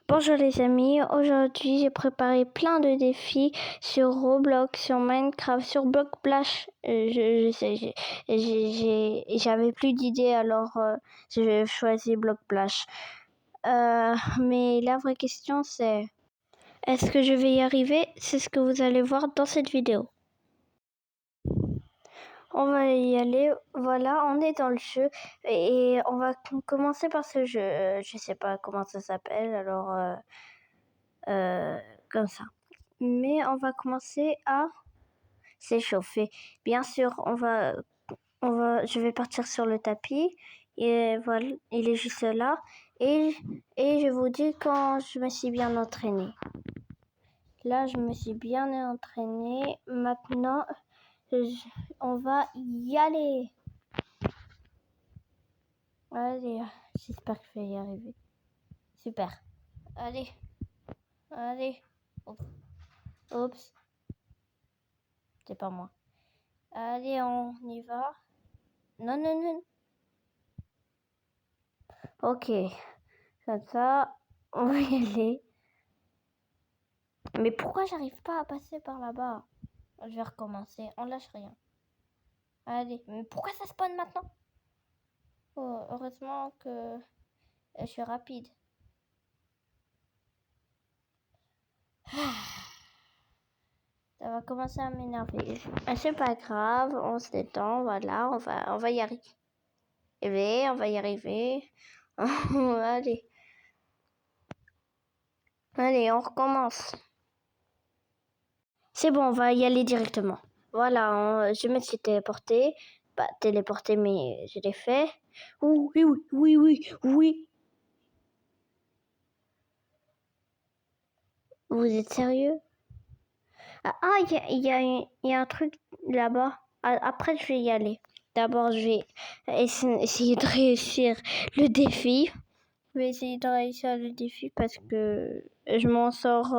Bonjour les amis, aujourd'hui j'ai préparé plein de défis sur Roblox, sur Minecraft, sur Blockplash. Je sais, j'avais plus d'idées alors j'ai choisi Blockplash. Mais la vraie question c'est, est-ce que je vais y arriver? C'est ce que vous allez voir dans cette vidéo. On va y aller, voilà, on est dans le jeu et on va commencer par ce jeu. Je sais pas comment ça s'appelle, alors comme ça. Mais on va commencer à s'échauffer. Bien sûr, je vais partir sur le tapis et voilà, il est juste là. Et je vous dis quand je me suis bien entraînée. Là, je me suis bien entraînée. Maintenant, on va y aller. Allez, j'espère que je vais y arriver. Super. Allez. Oups. C'est pas moi. Allez, on y va. Non. Ok. Comme ça, on va y aller. Mais pourquoi j'arrive pas à passer par là-bas? Je vais recommencer. On lâche rien. Allez. Mais pourquoi ça spawn maintenant? Oh, heureusement que je suis rapide. Ça va commencer à m'énerver. C'est pas grave, on se détend, voilà, on va y arriver. On va y arriver. Allez, on recommence. C'est bon, on va y aller directement. Voilà, je me suis téléportée. Pas téléportée, mais je l'ai fait. Oui. Vous êtes sérieux? Il y a un truc là-bas. Après, je vais y aller. D'abord, je vais essayer de réussir le défi. Je vais essayer de réussir le défi parce que je m'en sors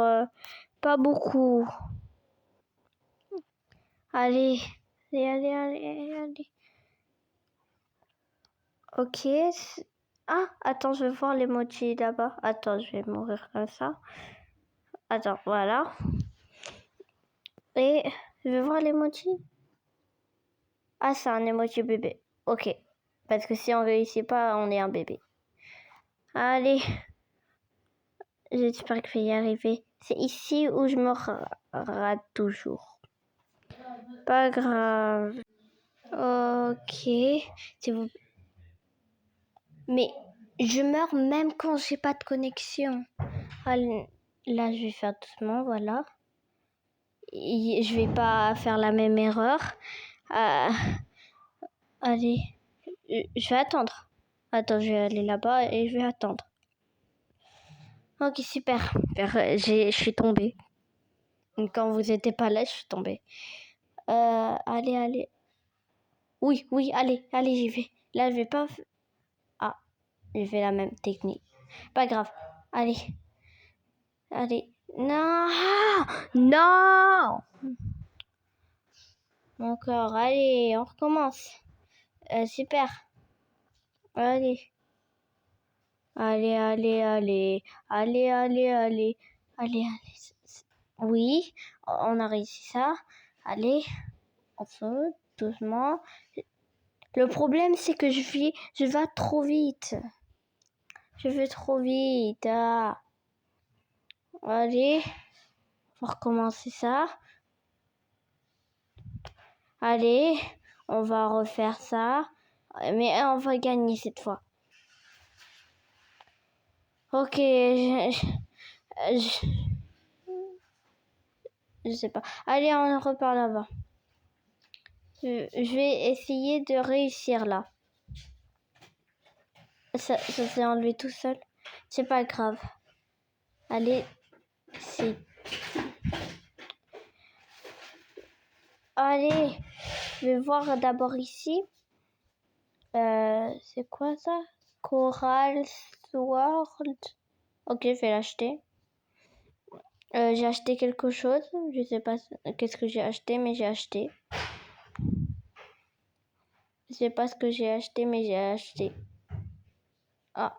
pas beaucoup. Allez. Ok. Ah, attends, je vais voir l'emoji là-bas. Attends, je vais mourir comme ça. Attends, voilà. Et je vais voir l'emoji. Ah, c'est un emoji bébé. Ok. Parce que si on réussit pas, on est un bébé. Allez. J'espère que je vais y arriver. C'est ici où je me rate toujours. Pas grave. Ok. Mais je meurs même quand j'ai pas de connexion. Allez, là, je vais faire doucement, voilà. Je vais pas faire la même erreur. Allez, je vais attendre. Attends, je vais aller là-bas et je vais attendre. Ok, super. Je suis tombée. Quand vous n'étiez pas là, je suis tombée. Allez. Oui, allez, j'y vais. Là, je vais pas... Ah, je fais la même technique. Pas grave. Allez. Non. Encore, allez, on recommence. Super. Allez. Oui, on a réussi ça. Allez, on saute doucement. Le problème, c'est que je vais trop vite. Je vais trop vite. Ah. Allez, on va recommencer ça. Allez, on va refaire ça. Mais on va gagner cette fois. Ok, je sais pas. Allez, on repart là-bas. Je vais essayer de réussir là. Ça s'est enlevé tout seul. C'est pas grave. Allez, Allez, je vais voir d'abord ici. C'est quoi ça? Coral Sword. Ok, je vais l'acheter. J'ai acheté quelque chose. Je sais pas qu'est-ce que j'ai acheté, mais j'ai acheté. Je sais pas ce que j'ai acheté, mais j'ai acheté. Ah.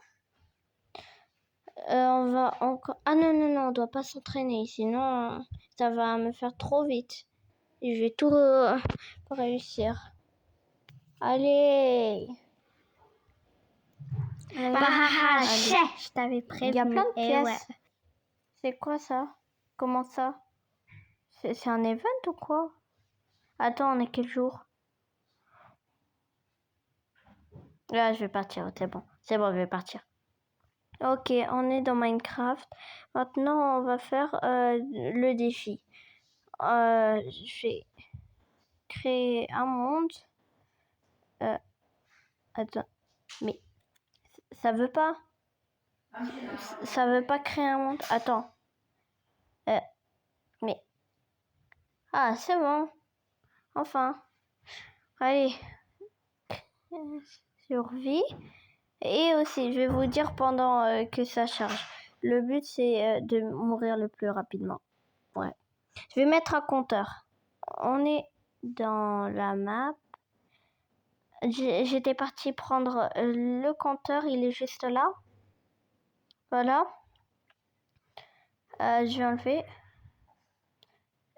On va encore... Ah non, non, non, on doit pas s'entraîner, sinon ça va me faire trop vite. Et je vais tout réussir. Allez. Allez. Je t'avais prévenu. Il y a plein de pièces. Ouais. C'est quoi ça? Comment ça? C'est un event ou quoi? Attends, on est quel jour? Là, je vais partir, c'est bon. C'est bon, je vais partir. Ok, on est dans Minecraft. Maintenant, on va faire le défi. Je vais créer un monde. Attends, mais ça veut pas. Ça veut pas créer un monde. Attends. Mais... Ah, c'est bon. Enfin. Allez. Survie. Et aussi, je vais vous dire pendant que ça charge. Le but, c'est de mourir le plus rapidement. Ouais. Je vais mettre un compteur. On est dans la map. J'étais partie prendre le compteur. Il est juste là. Voilà. Je vais enlever.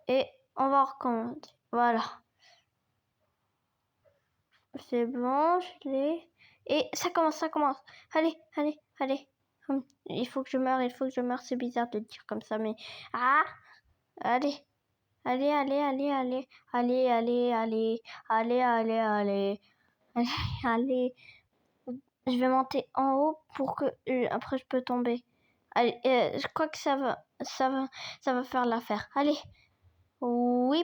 Et on va recommencer. Voilà. C'est bon, je l'ai. Et ça commence. Allez. Il faut que je meure, C'est bizarre de dire comme ça, mais... Ah! Allez. Allez. Je vais monter en haut pour que... après, je peux tomber. Allez, je crois que ça va faire l'affaire. Allez. Ouais.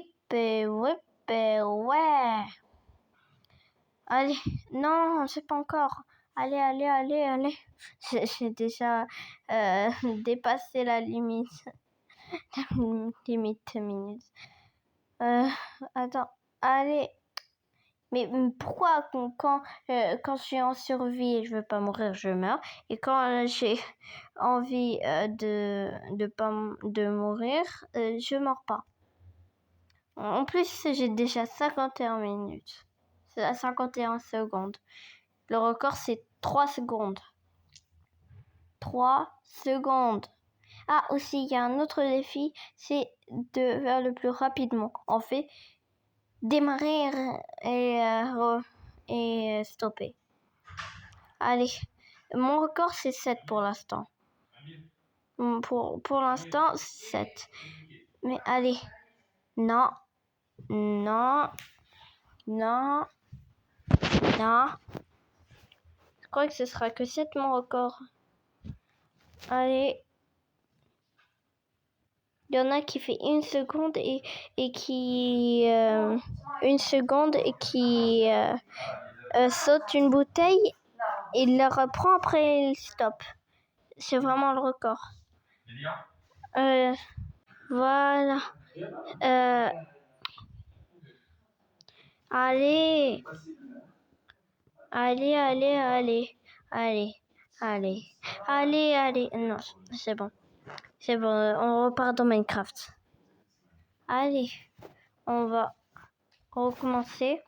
Allez, non, c'est pas encore. Allez. J'ai déjà dépassé la limite. Limite minutes. Attends, allez. Mais pourquoi quand je suis en survie et je veux pas mourir, je meurs. Et quand j'ai envie de mourir, je meurs pas. En plus, j'ai déjà 51 minutes. C'est à 51 secondes. Le record, c'est 3 secondes. 3 secondes. Ah, aussi, il y a un autre défi, c'est de faire le plus rapidement. On fait démarrer et stopper. Allez, mon record, c'est 7 pour l'instant. Pour l'instant, 7. Mais allez. Non. Je crois que ce sera que 7 mon record. Allez. Il y en a qui fait 1 seconde et qui... 1 seconde et qui saute une bouteille. Il la reprend après il stop. C'est vraiment le record. Voilà. Allez. Non, c'est bon. On repart dans Minecraft. Allez, on va recommencer.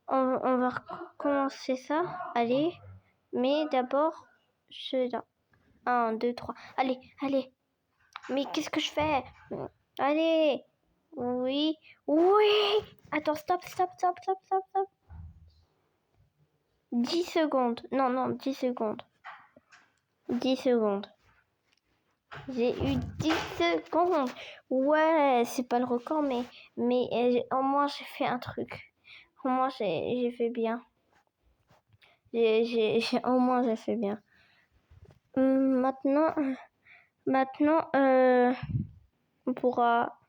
On va recommencer ça. Allez. Mais d'abord, celui-là. 1, 2, 3. Allez. Mais qu'est-ce que je fais? Allez. Oui. Attends, stop. 10 secondes. Non, 10 secondes. 10 secondes. J'ai eu 10 secondes. Ouais, c'est pas le record, mais au moins j'ai fait un truc. Au moins j'ai fait bien. Au moins j'ai fait bien. Maintenant, on pourra...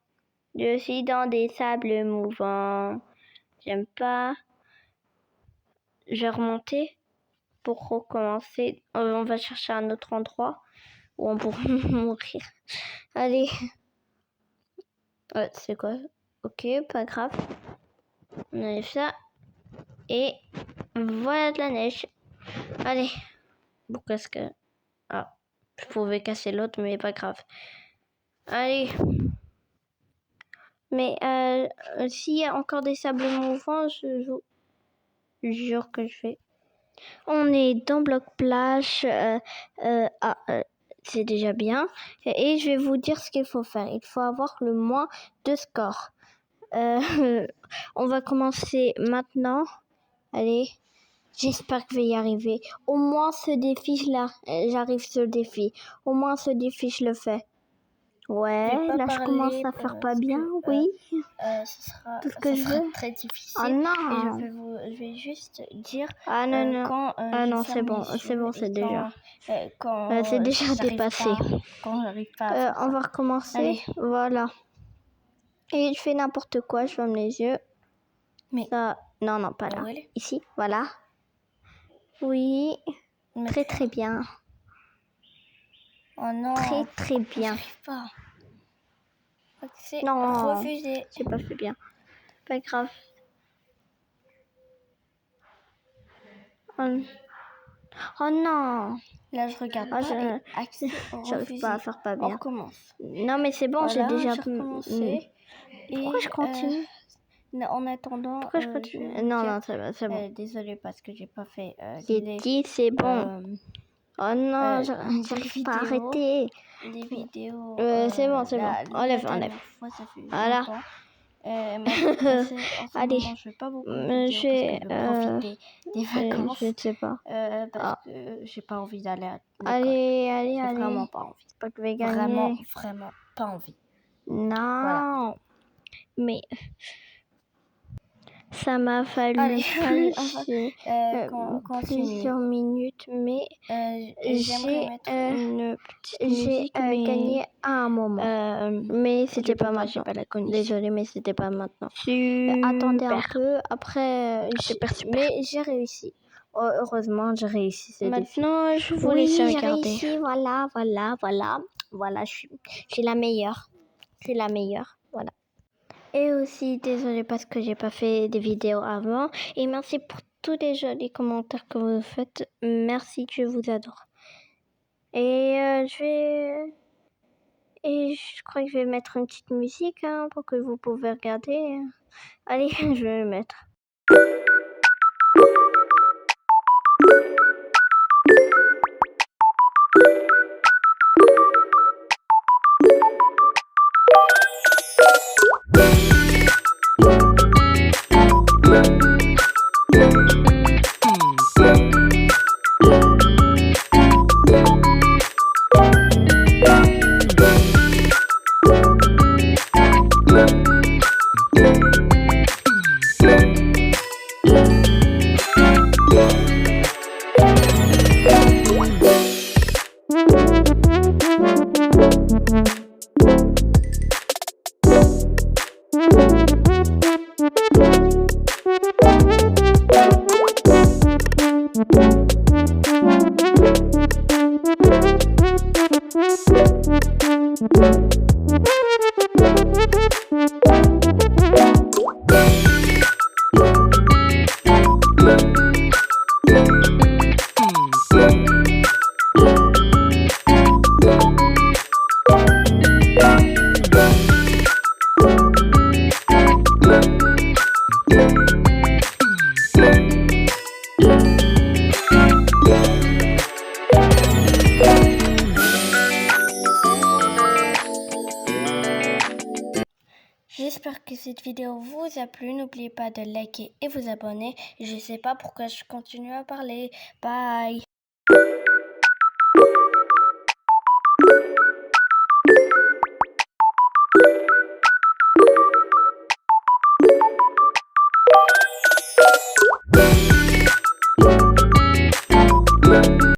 Je suis dans des sables mouvants. J'aime pas. Je vais remonter pour recommencer. On va chercher un autre endroit où on pourra mourir. Allez. C'est quoi? Ok, pas grave. On enlève ça. Et voilà de la neige. Allez. Pourquoi est-ce que... Ah, je pouvais casser l'autre, mais pas grave. Allez. Mais s'il y a encore des sables mouvants, je jure que je vais On est dans Bloc Plage. C'est déjà bien. Et je vais vous dire ce qu'il faut faire. Il faut avoir le moins de score. On va commencer maintenant. Allez, j'espère que je vais y arriver. Au moins ce défi, j'arrive sur le défi. Au moins ce défi, je le fais. Ouais, là je commence à faire pas bien, oui. Ce sera, Tout ce que je veux. très difficile. Oh Et non. je vais juste dire Ah non, non. quand Ah je non, ferme c'est bon, les c'est yeux bon, et c'est déjà. quand C'est déjà j'arrive dépassé. quand j'arrive pas à faire On ça. va recommencer. Allez. Voilà. Et je fais n'importe quoi, je ferme les yeux. Mais ça... Non, pas là. Really? Ici, voilà. Oui, Mais très très bien. Oh non. Très bien. J'arrive pas. C'est Non, refusé. j'ai pas fait bien. Pas grave. Oh non. Là, je regarde Ah, pas. J'arrive pas à faire pas bien. On recommence. Non, mais c'est bon, Voilà, j'ai déjà recommencé. Pourquoi je continue En attendant, Pourquoi je continue Non, c'est bon. Désolée parce que j'ai pas fait. J'ai dit c'est bon. Oh non, j'arrive pas à arrêter. Les vidéos. C'est bon. Enlève. Fois, ça fait Voilà. longtemps. Allez. Je vais pas beaucoup de vidéos parce que je veux profiter des vacances. Je ne sais pas. Parce que j'ai pas envie d'aller à l'école. Allez. J'ai vraiment pas envie. C'est pas que je vais gagner. Vraiment pas envie. Non. Voilà. Mais ça m'a fallu plusieurs minutes, mais j'ai une petite musique, gagné à un moment. Mais c'était pas maintenant. Désolée, mais c'était pas maintenant. Attendez un peu, après, mais j'ai réussi. Oh, heureusement, j'ai réussi ce défi. Maintenant, je vous laisse regarder. J'ai réussi, voilà, je suis la meilleure. Voilà. Et aussi, désolée parce que j'ai pas fait des vidéos avant. Et merci pour tous les jolis commentaires que vous faites. Merci, je vous adore. Et je crois que je vais mettre une petite musique pour que vous pouvez regarder. Allez, je vais mettre. J'espère que cette vidéo vous a plu. N'oubliez pas de liker et vous abonner. Je sais pas pourquoi je continue à parler. Bye.